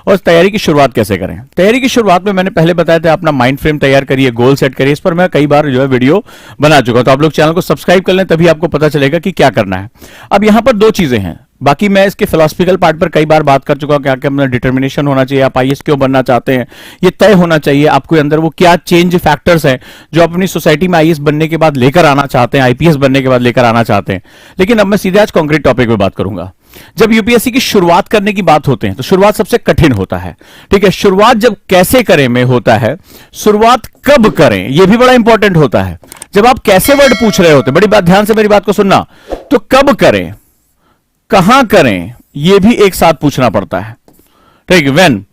और तैयारी की शुरुआत कैसे करें। तैयारी की शुरुआत में मैंने पहले बताया था अपना माइंड फ्रेम तैयार करिए, गोल सेट करिए। इस पर मैं कई बार जो है वीडियो बना चुका हूं, तो आप लोग चैनल को सब्सक्राइब कर लें, तभी आपको पता चलेगा कि क्या करना है। अब यहां पर दो चीजें हैं, बाकी मैं इसके फिलोसफिकल पार्ट पर कई बार बात कर चुका हूं, क्या क्या अपना डिटर्मिनेशन होना चाहिए, आप आईएएस क्यों बनना चाहते हैं, ये तय होना चाहिए आपके अंदर वो क्या चेंज फैक्टर्स हैं जो अपनी सोसाइटी में आईएएस बनने के बाद लेकर आना चाहते हैं, आईपीएस बनने के बाद लेकर आना चाहते हैं। लेकिन अब मैं सीधे आज कॉन्क्रीट टॉपिक पे बात करूंगा। जब यूपीएससी की शुरुआत करने की बात होते हैं तो शुरुआत सबसे कठिन होता है, ठीक है। शुरुआत जब कैसे करें में होता है, शुरुआत कब करें यह भी बड़ा इंपॉर्टेंट होता है। जब आप कैसे वर्ड पूछ रहे होते, बड़ी बात, ध्यान से मेरी बात को सुनना, तो कब करें, कहां करें, यह भी एक साथ पूछना पड़ता है, ठीक है। व्हेन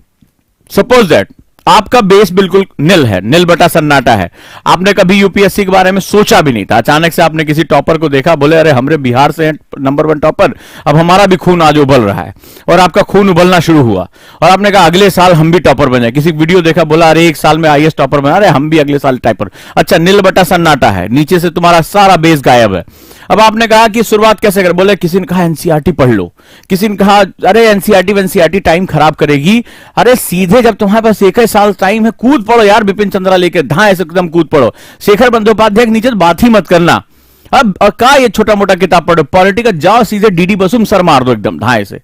सपोज दैट आपका बेस बिल्कुल निल है, निल बटा सन्नाटा है, आपने कभी यूपीएससी के बारे में सोचा भी नहीं था, अचानक से आपने किसी टॉपर को देखा, बोले अरे हमरे बिहार से नंबर 1 टॉपर, अब हमारा भी खून आज उबल रहा है, और आपका खून उबलना शुरू हुआ और आपने कहा अगले साल हम भी टॉपर बन जाए। किसी वीडियो देखा, बोला अरे 1 साल में आईएएस टॉपर बना, अरे हम भी अगले साल टॉपर। अच्छा, निल बटा सन्नाटा है, नीचे से तुम्हारा सारा बेस गायब है। अब आपने कहा कि शुरुआत कैसे करें, बोले किसी ने कहा एनसीईआरटी पढ़ लो, किसी ने कहा अरे एनसीईआरटी टाइम खराब करेगी, अरे सीधे जब तुम्हारे पास 1 साल टाइम है कूद पड़ो यार, बिपिन चंद्रा लेके धाए से एकदम कूद पड़ो, शेखर बंदोपाध्याय के नीचे तो बात ही मत करना। अब का ये छोटा मोटा किताब पढ़ो, पॉलिटिकल जाओ सीधे डीडी बसुम सर मार दो एकदम धाए से।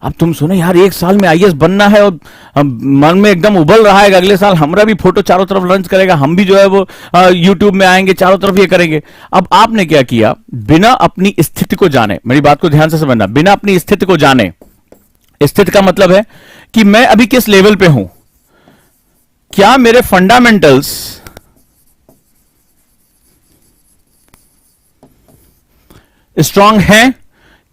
अब तुम सुनो यार 1 साल में आईएएस बनना है और मन में एकदम उबल रहा है, अगले साल हमारा भी फोटो चारों तरफ लॉन्च करेगा, हम भी जो है वो यूट्यूब में आएंगे, चारों तरफ ये करेंगे। अब आपने क्या किया, बिना अपनी स्थिति को जाने, मेरी बात को ध्यान से समझना, बिना अपनी स्थिति को जाने, स्थिति का मतलब है कि मैं अभी किस लेवल पे हूं, क्या मेरे फंडामेंटल्स स्ट्रांग हैं,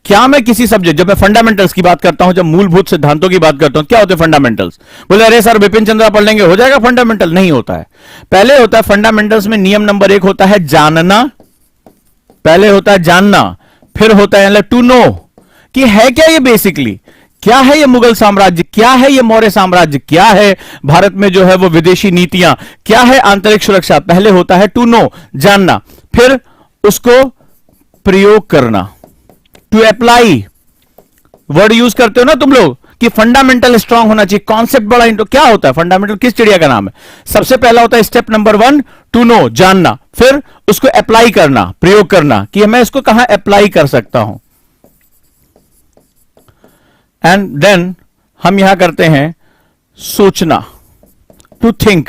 क्या मैं किसी सब्जेक्ट, जब मैं फंडामेंटल्स की बात करता हूं, जब मूलभूत सिद्धांतों की बात करता हूं, क्या होते हैं फंडामेंटल्स। बोले अरे सर बिपिन चंद्रा पढ़ लेंगे हो जाएगा फंडामेंटल, नहीं होता है। पहले होता है फंडामेंटल्स में नियम नंबर 1 होता है जानना, पहले होता है जानना, फिर होता है टू नो कि है क्या ये, बेसिकली क्या है ये मुगल साम्राज्य, क्या है ये मौर्य साम्राज्य, क्या है भारत में जो है वो विदेशी नीतियां, क्या है आंतरिक सुरक्षा। पहले होता है टू नो, जानना, फिर उसको प्रयोग करना, टू अप्लाई। वर्ड यूज करते हो ना तुम लोग कि फंडामेंटल स्ट्रांग होना चाहिए, कॉन्सेप्ट बड़ा इंटो, क्या होता है फंडामेंटल, किस चिड़िया का नाम है। सबसे पहला होता है स्टेप नंबर 1 टू नो, जानना, फिर उसको अप्लाई करना, प्रयोग करना कि मैं इसको कहां अप्लाई कर सकता हूं, एंड देन हम यहां करते हैं सोचना, टू थिंक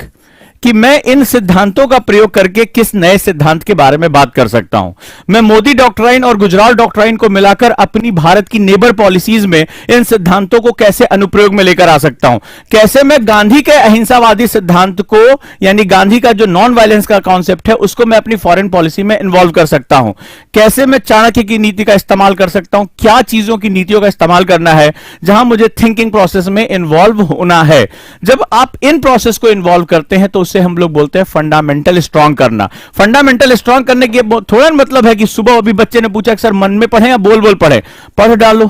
कि मैं इन सिद्धांतों का प्रयोग करके किस नए सिद्धांत के बारे में बात कर सकता हूं। मैं मोदी डॉक्ट्राइन और गुजराल डॉक्ट्राइन को मिलाकर अपनी भारत की नेबर पॉलिसीज में इन सिद्धांतों को कैसे अनुप्रयोग में लेकर आ सकता हूं, कैसे मैं गांधी के अहिंसावादी सिद्धांत को, यानी गांधी का जो नॉन वायलेंस का कॉन्सेप्ट है, उसको मैं अपनी फॉरेन पॉलिसी में इन्वॉल्व कर सकता हूं, कैसे मैं चाणक्य की नीति का इस्तेमाल कर सकता हूं, क्या चीजों की नीतियों का इस्तेमाल करना है जहां मुझे थिंकिंग प्रोसेस में इन्वॉल्व होना है। जब आप इन प्रोसेस को इन्वॉल्व करते हैं तो से हम लोग बोलते हैं फंडामेंटल स्ट्रांग करना। फंडामेंटल स्ट्रांग करने के थोड़ा मतलब है कि सुबह अभी बच्चे ने पूछा कि सर मन में पढ़े या बोल बोल पढ़े, पढ़ डालो,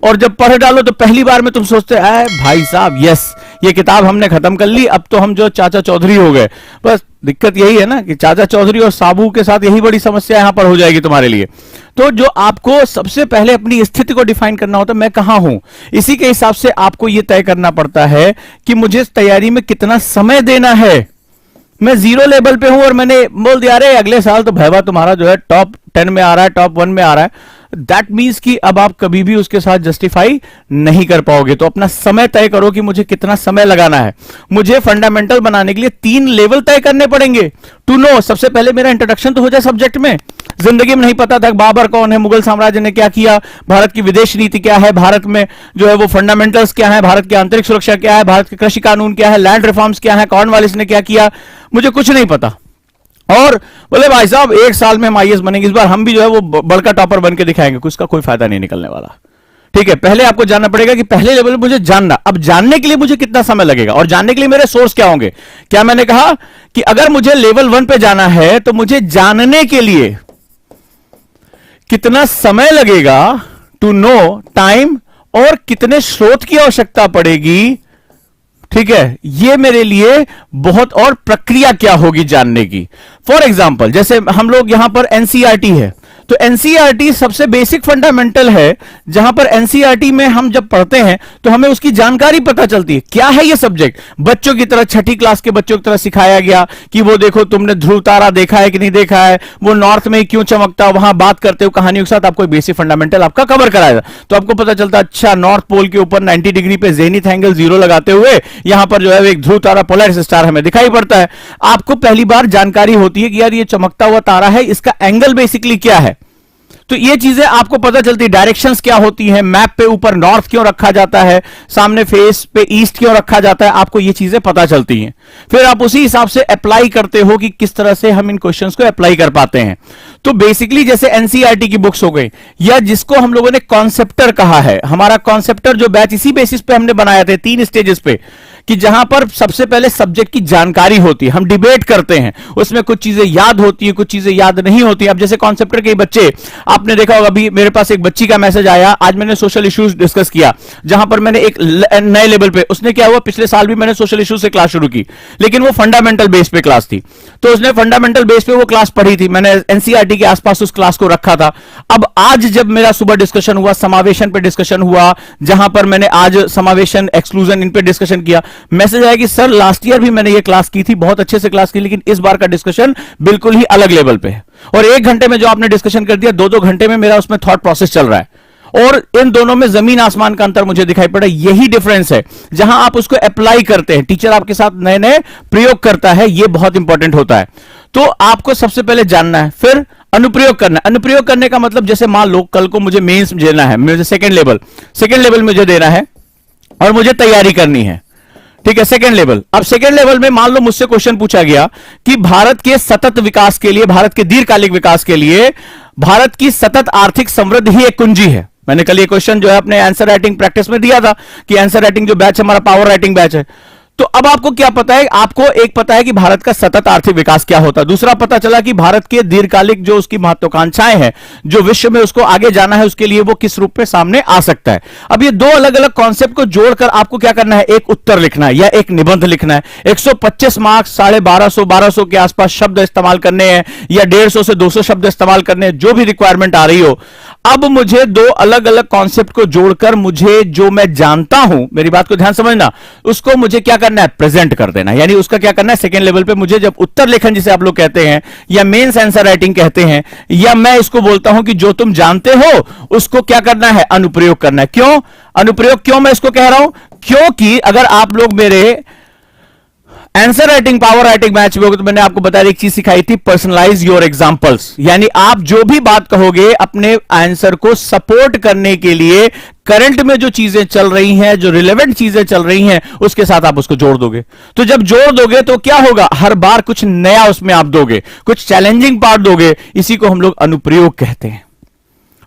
और जब पढ़ डालो तो पहली बार में तुम सोचते हैं भाई साहब यस ये किताब हमने खत्म कर ली, अब तो हम जो चाचा चौधरी हो गए। बस दिक्कत यही है ना कि चाचा चौधरी और साबू के साथ यही बड़ी समस्या यहां पर हो जाएगी तुम्हारे लिए। तो जो आपको सबसे पहले अपनी स्थिति को डिफाइन करना होता है, मैं कहां हूं, इसी के हिसाब से आपको यह तय करना पड़ता है कि मुझे इस तैयारी में कितना समय देना है। मैं 0 लेवल पे हूं और मैंने बोल दिया अरे अगले साल तो भैया तुम्हारा जो है टॉप 10 में आ रहा है, टॉप 1 में आ रहा है, दैट मीन्स कि अब आप कभी भी उसके साथ जस्टिफाई नहीं कर पाओगे। तो अपना समय तय करो कि मुझे कितना समय लगाना है। मुझे फंडामेंटल बनाने के लिए 3 लेवल तय करने पड़ेंगे। टू नो, सबसे पहले मेरा इंट्रोडक्शन तो हो जाए सब्जेक्ट में। जिंदगी में नहीं पता था बाबर कौन है, मुगल साम्राज्य ने क्या किया, भारत की विदेश नीति क्या है, भारत में जो है वो फंडामेंटल्स क्या है, भारत की आंतरिक सुरक्षा क्या है, भारत के कृषि कानून क्या है, लैंड रिफॉर्म्स क्या है, कॉर्नवालिस ने क्या किया, मुझे कुछ नहीं पता। और बोले भाई साहब 1 साल में हम आईएएस बनेंगे, इस बार हम भी जो है वो बड़का टॉपर बन के दिखाएंगे, उसका कोई फायदा नहीं निकलने वाला। ठीक है, पहले आपको जानना पड़ेगा कि पहले लेवल में मुझे जानना, अब जानने के लिए मुझे कितना समय लगेगा और जानने के लिए मेरे सोर्स क्या होंगे। क्या मैंने कहा कि अगर मुझे लेवल 1 पे जाना है तो मुझे जानने के लिए कितना समय लगेगा, टू नो टाइम, और कितने स्रोत की आवश्यकता पड़ेगी। ठीक है, ये मेरे लिए बहुत, और प्रक्रिया क्या होगी जानने की। फॉर एग्जाम्पल जैसे हम लोग यहां पर एनसीईआरटी है, तो एनसीईआरटी सबसे बेसिक फंडामेंटल है, जहां पर एनसीईआरटी में हम जब पढ़ते हैं तो हमें उसकी जानकारी पता चलती है क्या है ये सब्जेक्ट। बच्चों की तरह, छठी क्लास के बच्चों की तरह सिखाया गया कि वो देखो तुमने ध्रुव तारा देखा है कि नहीं देखा है, वो नॉर्थ में क्यों चमकता, वहां बात करते हो कहानियों के साथ आपको बेसिक फंडामेंटल आपका कवर कराया, तो आपको पता चलता अच्छा नॉर्थ पोल के ऊपर 90 डिग्री पे जेनिथ एंगल 0 लगाते हुए यहां पर जो है एक ध्रुव तारा पोलरिस स्टार हमें दिखाई पड़ता है। आपको पहली बार जानकारी होती है कि यार ये चमकता हुआ तारा है, इसका एंगल बेसिकली क्या है। तो ये चीजें आपको पता चलती है, डायरेक्शंस क्या होती हैं, मैप पे ऊपर नॉर्थ क्यों रखा जाता है, सामने फेस पे ईस्ट क्यों रखा जाता है, आपको ये चीजें पता चलती हैं। फिर आप उसी हिसाब से अप्लाई करते हो कि किस तरह से हम इन क्वेश्चंस को अप्लाई कर पाते हैं। तो बेसिकली जैसे एनसीईआरटी की बुक्स हो गई, या जिसको हम लोगों ने कॉन्सेप्टर कहा है, हमारा कॉन्सेप्टर जो बैच इसी बेसिस पे हमने बनाया थे 3 स्टेजेस पे, कि जहां पर सबसे पहले सब्जेक्ट की जानकारी होती है, हम डिबेट करते हैं, उसमें कुछ चीजें याद होती है, कुछ चीजें याद नहीं होती। अब जैसे कॉन्सेप्टर के बच्चे, आपने देखा होगा, अभी मेरे पास एक बच्ची का मैसेज आया, आज मैंने सोशल इश्यूज डिस्कस किया, जहां पर मैंने एक नए लेवल पे, उसने क्या हुआ, पिछले साल भी मैंने सोशल इश्यूज से क्लास शुरू की, लेकिन वो फंडामेंटल बेस पे क्लास थी, तो उसने फंडामेंटल बेस पे वो क्लास पढ़ी थी, मैंने एनसीईआरटी के आसपास उस क्लास को रखा था। अब आज जब मेरा सुबह डिस्कशन हुआ, समावेशन पे डिस्कशन हुआ, जहां पर मैंने आज समावेशन एक्सक्लूजन इन पे डिस्कशन किया, मैसेज आया कि सर लास्ट ईयर भी मैंने ये क्लास की थी, बहुत अच्छे से क्लास की, लेकिन इस बार का डिस्कशन बिल्कुल ही अलग लेवल पे है, और 1 घंटे में जो आपने डिस्कशन कर दिया, 2-2 घंटे में मेरा उसमें थॉट प्रोसेस चल रहा है, और इन दोनों में जमीन आसमान का अंतर मुझे दिखाई पड़ा। यही डिफरेंस है, जहां आप उसको अप्लाई करते हैं, टीचर आपके साथ नए नए प्रयोग करता है, यह बहुत इंपॉर्टेंट होता है। तो आपको सबसे पहले जानना है, फिर अनुप्रयोग करना है। अनुप्रयोग करने का मतलब, जैसे मान लो कल को मुझे मेंस देना है, मुझे सेकेंड लेवल मुझे देना है और मुझे तैयारी करनी है, ठीक है, सेकेंड लेवल। अब सेकेंड लेवल में मान लो मुझसे क्वेश्चन पूछा गया कि भारत के सतत विकास के लिए, भारत के दीर्घकालिक विकास के लिए भारत की सतत आर्थिक समृद्धि ही एक कुंजी है। मैंने कल ये क्वेश्चन जो है अपने आंसर राइटिंग प्रैक्टिस में दिया था कि आंसर राइटिंग जो बैच हमारा पावर राइटिंग बैच है। तो अब आपको क्या पता है, आपको एक पता है कि भारत का सतत आर्थिक विकास क्या होता है, दूसरा पता चला कि भारत के दीर्घकालिक जो उसकी महत्वाकांक्षाएं हैं, जो विश्व में उसको आगे जाना है, उसके लिए वो किस रूप में सामने आ सकता है। अब ये 2 अलग अलग कॉन्सेप्ट को जोड़कर आपको क्या करना है, एक उत्तर लिखना है या एक निबंध लिखना है। 125 मार्क्स, 1250 के आसपास शब्द इस्तेमाल करने हैं, या 150 से 200 शब्द इस्तेमाल करने हैं, जो भी रिक्वायरमेंट आ रही हो। अब मुझे 2 अलग अलग कॉन्सेप्ट को जोड़कर मुझे जो मैं जानता हूं, मेरी बात को ध्यान समझना, उसको मुझे क्या करना है, प्रेजेंट कर देना। यानी उसका क्या करना है, सेकेंड लेवल पे मुझे जब उत्तर लेखन जिसे आप लोग कहते हैं, या मेंस आंसर राइटिंग कहते हैं, या मैं इसको बोलता हूं कि जो तुम जानते हो उसको क्या करना है, अनुप्रयोग करना है। क्यों अनुप्रयोग, क्यों मैं इसको कह रहा हूं, क्योंकि अगर आप लोग मेरे answer writing power writing match में, तो मैंने आपको बताया एक चीज सिखाई थी, पर्सनलाइज योर एग्जांपल्स। यानी आप जो भी बात कहोगे अपने आंसर को सपोर्ट करने के लिए, करंट में जो चीजें चल रही हैं, जो रिलेवेंट चीजें चल रही हैं, उसके साथ आप उसको जोड़ दोगे। तो जब जोड़ दोगे तो क्या होगा, हर बार कुछ नया उसमें आप दोगे, कुछ चैलेंजिंग पार्ट दोगे। इसी को हम लोग अनुप्रयोग कहते हैं।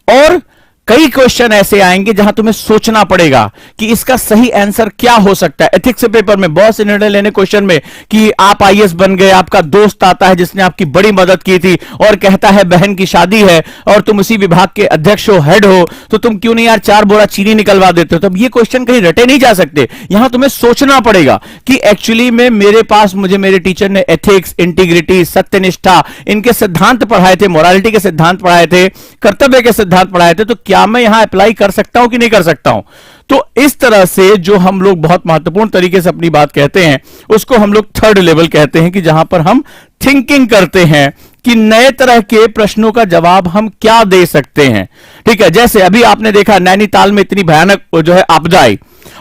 और कई क्वेश्चन ऐसे आएंगे जहां तुम्हें सोचना पड़ेगा कि इसका सही आंसर क्या हो सकता है। एथिक्स के पेपर में बहुत से निर्णय लेने क्वेश्चन में कि आप आईएएस बन गए, आपका दोस्त आता है जिसने आपकी बड़ी मदद की थी और कहता है बहन की शादी है और तुम उसी विभाग के अध्यक्ष हो, हेड हो, तो तुम क्यों नहीं यार 4 बोरा चीनी निकलवा देते हो। तो अब ये क्वेश्चन कहीं रटे नहीं जा सकते, यहां तुम्हें सोचना पड़ेगा कि एक्चुअली में मेरे पास, मुझे मेरे टीचर ने एथिक्स, इंटीग्रिटी, सत्यनिष्ठा, इनके सिद्धांत पढ़ाए थे, मोरालिटी के सिद्धांत पढ़ाए थे, कर्तव्य के सिद्धांत पढ़ाए थे, तो क्या मैं यहां अप्लाई कर सकता हूं कि नहीं कर सकता हूं। तो इस तरह से जो हम लोग बहुत महत्वपूर्ण तरीके से अपनी बात कहते हैं, उसको हम लोग थर्ड लेवल कहते हैं, कि जहां पर हम थिंकिंग करते हैं कि नए तरह के प्रश्नों का जवाब हम क्या दे सकते हैं। ठीक है, जैसे अभी आपने देखा नैनीताल में इतनी भयानक जो है आपदा आई,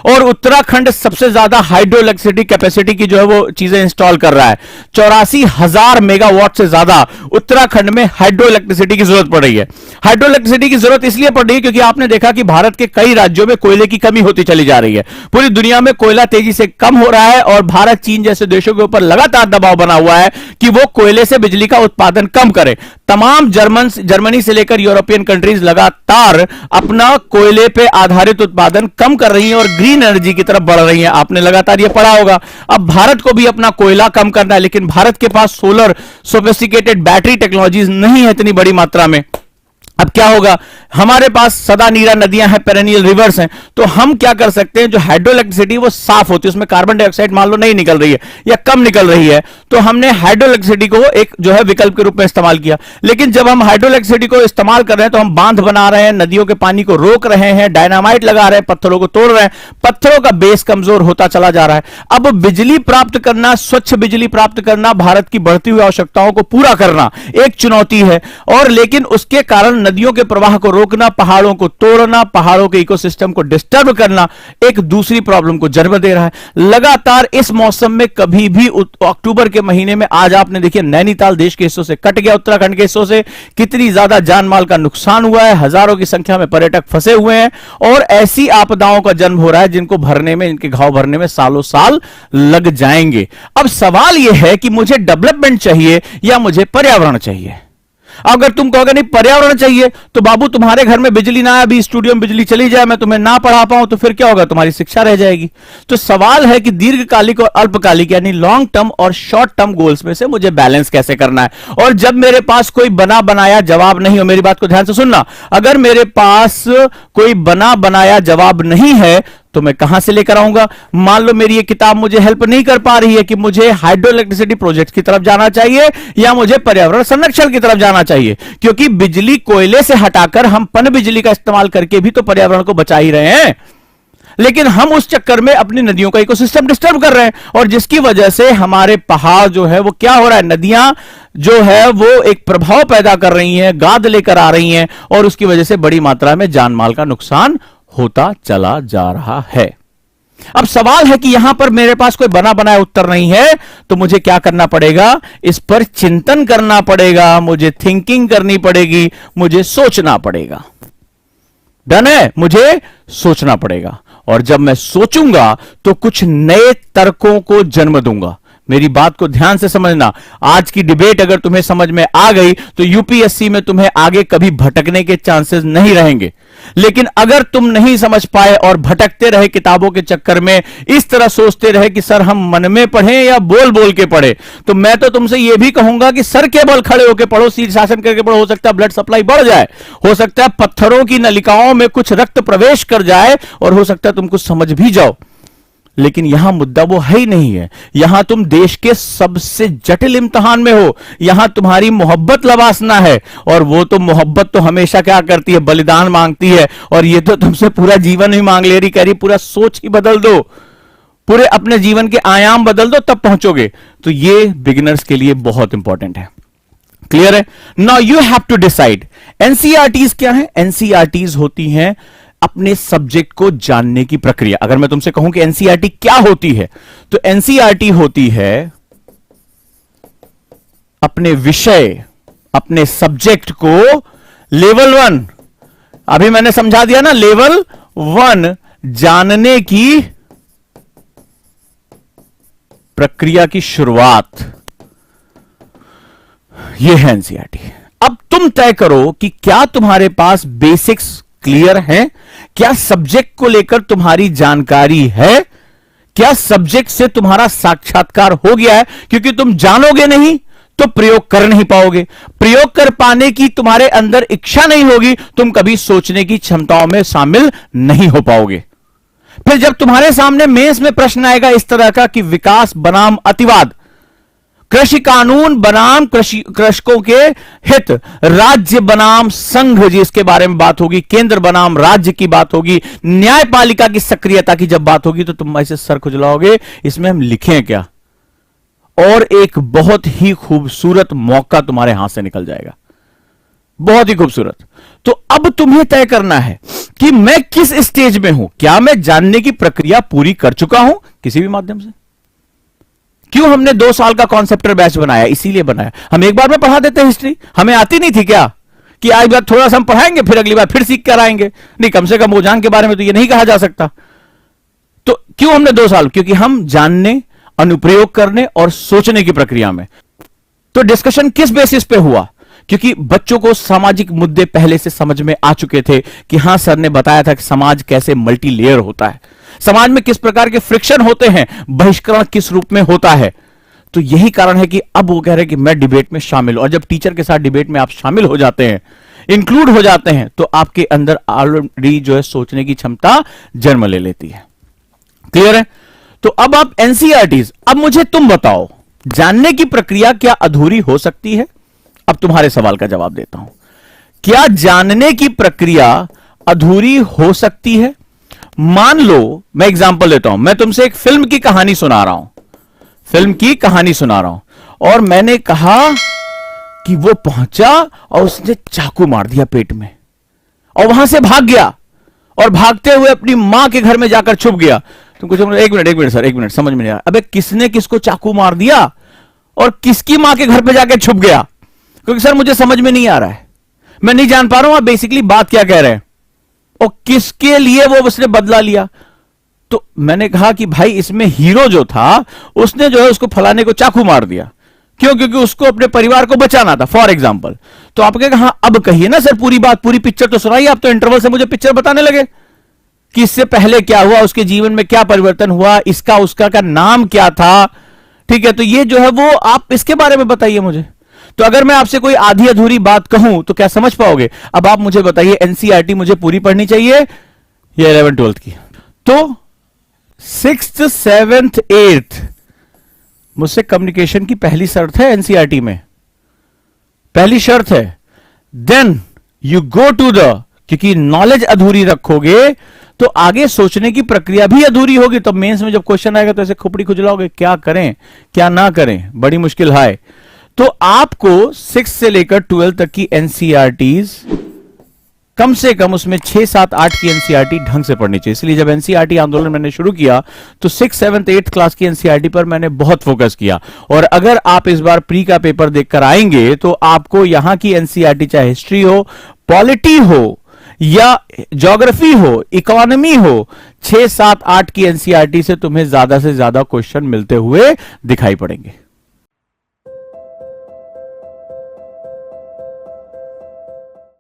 और उत्तराखंड सबसे ज्यादा हाइड्रो इलेक्ट्रिसिटी कैपेसिटी की जो है वो चीजें इंस्टॉल कर रहा है। 84,000 मेगावाट से ज्यादा उत्तराखंड में हाइड्रो इलेक्ट्रिसिटी की जरूरत पड़ रही है। हाइड्रो इलेक्ट्रिसिटी की जरूरत इसलिए पड़ रही है क्योंकि आपने देखा कि भारत के कई राज्यों में कोयले की कमी होती चली जा रही है। पूरी दुनिया में कोयला तेजी से कम हो रहा है और भारत, चीन जैसे देशों के ऊपर लगातार दबाव बना हुआ है कि वो कोयले से बिजली का उत्पादन कम करे। तमाम जर्मनी से लेकर यूरोपियन कंट्रीज लगातार अपना कोयले पे आधारित उत्पादन कम कर रही है और ग्रीन एनर्जी की तरफ बढ़ रही है। आपने लगातार ये पढ़ा होगा। अब भारत को भी अपना कोयला कम करना है, लेकिन भारत के पास सोलर सोफिस्टिकेटेड बैटरी टेक्नोलॉजीज नहीं है इतनी बड़ी मात्रा में। अब क्या होगा, हमारे पास सदा नीरा नदियां हैं, पेरेनियल रिवर्स हैं, तो हम क्या कर सकते हैं, जो हाइड्रो इलेक्ट्रिसिटी वो साफ होती है, उसमें कार्बन डाइऑक्साइड मान लो नहीं निकल रही है या कम निकल रही है, तो हमने हाइड्रो इलेक्ट्रिसिटी को एक जो है विकल्प के रूप में इस्तेमाल किया। लेकिन जब हम हाइड्रो इलेक्ट्रिसिटी को इस्तेमाल कर रहे हैं तो हम बांध बना रहे हैं, नदियों के पानी को रोक रहे हैं, डायनामाइट लगा रहे हैं, पत्थरों को तोड़ रहे हैं, पत्थरों का बेस कमजोर होता चला जा रहा है। अब बिजली प्राप्त करना, स्वच्छ बिजली प्राप्त करना, भारत की बढ़ती हुई आवश्यकताओं को पूरा करना एक चुनौती है, और लेकिन उसके कारण नदियों के प्रवाह को रोकना, पहाड़ों को तोड़ना, पहाड़ों के इकोसिस्टम को डिस्टर्ब करना एक दूसरी प्रॉब्लम को जन्म दे रहा है। लगातार इस मौसम में कभी भी अक्टूबर के महीने में, आज आपने देखिए नैनीताल देश के हिस्सों से कट गया, उत्तराखंड के हिस्सों से कितनी ज्यादा जान माल का नुकसान हुआ है, हजारों की संख्या में पर्यटक फंसे हुए हैं, और ऐसी आपदाओं का जन्म हो रहा है जिनको भरने में, इनके घाव भरने में सालों साल लग जाएंगे। अब सवाल यह है कि मुझे डेवलपमेंट चाहिए या मुझे पर्यावरण चाहिए। अगर तुम कहोगे नहीं पर्यावरण चाहिए, तो बाबू तुम्हारे घर में बिजली ना आए, अभी स्टूडियो में बिजली चली जाए, मैं तुम्हें ना पढ़ा पाऊं, तो फिर क्या होगा, तुम्हारी शिक्षा रह जाएगी। तो सवाल है कि दीर्घकालिक और अल्पकालिक यानी लॉन्ग टर्म और शॉर्ट टर्म गोल्स में से मुझे बैलेंस कैसे करना है। और जब मेरे पास कोई बना बनाया जवाब नहीं हो, मेरी बात को ध्यान से सुनना, अगर मेरे पास कोई बना बनाया जवाब नहीं है तो मैं कहां से लेकर आऊंगा। मान लो मेरी ये किताब मुझे हेल्प नहीं कर पा रही है कि मुझे हाइड्रो इलेक्ट्रिसिटी प्रोजेक्ट की तरफ जाना चाहिए या मुझे पर्यावरण संरक्षण की तरफ जाना चाहिए, क्योंकि बिजली कोयले से हटाकर हम पन बिजली का इस्तेमाल करके भी तो पर्यावरण को बचा ही रहे हैं। लेकिन हम उस चक्कर में अपनी नदियों का इकोसिस्टम डिस्टर्ब कर रहे हैं, और जिसकी वजह से हमारे पहाड़ जो है वो क्या हो रहा है, नदियां जो है वो एक प्रभाव पैदा कर रही हैं, गाद लेकर आ रही हैं, और उसकी वजह से बड़ी मात्रा में जान माल का नुकसान होता चला जा रहा है। अब सवाल है कि यहां पर मेरे पास कोई बना बनाया उत्तर नहीं है, तो मुझे क्या करना पड़ेगा, इस पर चिंतन करना पड़ेगा, मुझे थिंकिंग करनी पड़ेगी, मुझे सोचना पड़ेगा। डन है, मुझे सोचना पड़ेगा, और जब मैं सोचूंगा तो कुछ नए तर्कों को जन्म दूंगा। मेरी बात को ध्यान से समझना, आज की डिबेट अगर तुम्हें समझ में आ गई तो यूपीएससी में तुम्हें आगे कभी भटकने के चांसेस नहीं रहेंगे। लेकिन अगर तुम नहीं समझ पाए और भटकते रहे किताबों के चक्कर में, इस तरह सोचते रहे कि सर हम मन में पढ़ें या बोल बोल के पढ़े, तो मैं तो तुमसे यह भी कहूंगा कि सर के बल खड़े होकर पढ़ो, शीर्षासन करके पढ़ो। हो सकता है ब्लड सप्लाई बढ़ जाए, हो सकता है पत्थरों की नलिकाओं में कुछ रक्त प्रवेश कर जाए, और हो सकता है तुम कुछ समझ भी जाओ। लेकिन यहां मुद्दा वो है ही नहीं है। यहां तुम देश के सबसे जटिल इम्तिहान में हो, यहां तुम्हारी मोहब्बत लवासना है, और वो तो मोहब्बत तो हमेशा क्या करती है, बलिदान मांगती है। और ये तो तुमसे पूरा जीवन ही मांग ले रही, कह रही पूरा सोच ही बदल दो, पूरे अपने जीवन के आयाम बदल दो, तब पहुंचोगे। तो ये बिगिनर्स के लिए बहुत इंपॉर्टेंट है। क्लियर है? Now you have to decide. NCERTs क्या है? एनसीईआरटीज होती हैं अपने सब्जेक्ट को जानने की प्रक्रिया। अगर मैं तुमसे कहूं कि एनसीईआरटी क्या होती है, तो एनसीईआरटी होती है अपने विषय, अपने सब्जेक्ट को लेवल 1, अभी मैंने समझा दिया ना, लेवल 1 जानने की प्रक्रिया की शुरुआत, यह है एनसीईआरटी। अब तुम तय करो कि क्या तुम्हारे पास बेसिक्स क्लियर है, क्या सब्जेक्ट को लेकर तुम्हारी जानकारी है, क्या सब्जेक्ट से तुम्हारा साक्षात्कार हो गया है। क्योंकि तुम जानोगे नहीं तो प्रयोग कर नहीं पाओगे, प्रयोग कर पाने की तुम्हारे अंदर इच्छा नहीं होगी, तुम कभी सोचने की क्षमताओं में शामिल नहीं हो पाओगे। फिर जब तुम्हारे सामने मेंस में प्रश्न आएगा इस तरह का कि विकास बनाम अतिवाद, कृषि कानून बनाम कृषकों के हित, राज्य बनाम संघ जिसके बारे में बात होगी, केंद्र बनाम राज्य की बात होगी, न्यायपालिका की सक्रियता की जब बात होगी, तो तुम ऐसे सर खुजलाओगे इसमें हम लिखें क्या, और एक बहुत ही खूबसूरत मौका तुम्हारे हाथ से निकल जाएगा, बहुत ही खूबसूरत। तो अब तुम्हें तय करना है कि मैं किस स्टेज में हूं, क्या मैं जानने की प्रक्रिया पूरी कर चुका हूं किसी भी माध्यम से। क्यों हमने 2 साल का कॉन्सेप्टर बैच बनाया, इसीलिए बनाया। हम एक बार में पढ़ा देते हिस्ट्री, हमें आती नहीं थी क्या कि आज बार थोड़ा सा हम पढ़ाएंगे फिर अगली बार फिर सीख कर आएंगे, नहीं, कम से कम ओजांग के बारे में तो ये नहीं कहा जा सकता। तो क्यों हमने 2 साल, क्योंकि हम जानने, अनुप्रयोग करने और सोचने की प्रक्रिया में। तो डिस्कशन किस बेसिस पे हुआ, क्योंकि बच्चों को सामाजिक मुद्दे पहले से समझ में आ चुके थे कि हां सर ने बताया था कि समाज कैसे मल्टी लेयर होता है, समाज में किस प्रकार के फ्रिक्शन होते हैं, बहिष्करण किस रूप में होता है। तो यही कारण है कि अब वो कह रहे हैं कि मैं डिबेट में शामिल हूं। और जब टीचर के साथ डिबेट में आप शामिल हो जाते हैं, इंक्लूड हो जाते हैं तो आपके अंदर ऑलरेडी जो है सोचने की क्षमता जन्म ले लेती है। क्लियर है? तो अब आप एनसीईआरटीज, अब मुझे तुम बताओ, जानने की प्रक्रिया क्या अधूरी हो सकती है? अब तुम्हारे सवाल का जवाब देता हूं। क्या जानने की प्रक्रिया अधूरी हो सकती है? मान लो, मैं एग्जांपल देता हूं, मैं तुमसे एक फिल्म की कहानी सुना रहा हूं, फिल्म की कहानी सुना रहा हूं, और मैंने कहा कि वो पहुंचा और उसने चाकू मार दिया पेट में और वहां से भाग गया और भागते हुए अपनी मां के घर में जाकर छुप गया। तुम कुछ एक मिनट सर, एक मिनट, समझ में नहीं आया। अबे किसने किसको चाकू मार दिया और किसकी मां के घर पे जाकर छुप गया? क्योंकि सर मुझे समझ में नहीं आ रहा है, मैं नहीं जान पा रहा हूं आप बेसिकली बात क्या कह रहे हैं और किसके लिए वो उसने बदला लिया। तो मैंने कहा कि भाई इसमें हीरो जो था उसने जो है उसको फलाने को चाकू मार दिया। क्यों? क्योंकि उसको अपने परिवार को बचाना था, फॉर एग्जाम्पल। तो आप कहेंगे हाँ अब कहिए ना सर पूरी बात, पूरी पिक्चर तो सुनाइए। आप तो इंटरवल से मुझे पिक्चर बताने लगे कि इससे पहले क्या हुआ, उसके जीवन में क्या परिवर्तन हुआ, इसका उसका का नाम क्या था। ठीक है, तो ये जो है वो आप इसके बारे में बताइए मुझे। तो अगर मैं आपसे कोई आधी अधूरी बात कहूं तो क्या समझ पाओगे? अब आप मुझे बताइए एनसीईआरटी मुझे पूरी पढ़नी चाहिए या 11th 12th की? तो 6th 7th 8th मुझसे कम्युनिकेशन की पहली शर्त है एनसीईआरटी में, पहली शर्त है। Then you go to the, क्योंकि नॉलेज अधूरी रखोगे तो आगे सोचने की प्रक्रिया भी अधूरी होगी। तो मेंस में जब क्वेश्चन आएगा तो ऐसे खोपड़ी खुजलाओगे, क्या करें क्या ना करें, बड़ी मुश्किल है। तो आपको 6 से लेकर 12 तक की एनसीईआरटीज कम से कम उसमें 6, 7, 8 की एनसीईआरटी ढंग से पढ़नी चाहिए। इसलिए जब एनसीईआरटी आंदोलन मैंने शुरू किया तो 6, 7, 8 क्लास की एनसीईआरटी पर मैंने बहुत फोकस किया। और अगर आप इस बार प्री का पेपर देखकर आएंगे तो आपको यहां की एनसीईआरटी चाहे हिस्ट्री हो, पॉलिटी हो या ज्योग्राफी हो, इकोनॉमी हो, 6, 7, 8 की एनसीईआरटी से तुम्हें ज्यादा से ज्यादा क्वेश्चन मिलते हुए दिखाई पड़ेंगे।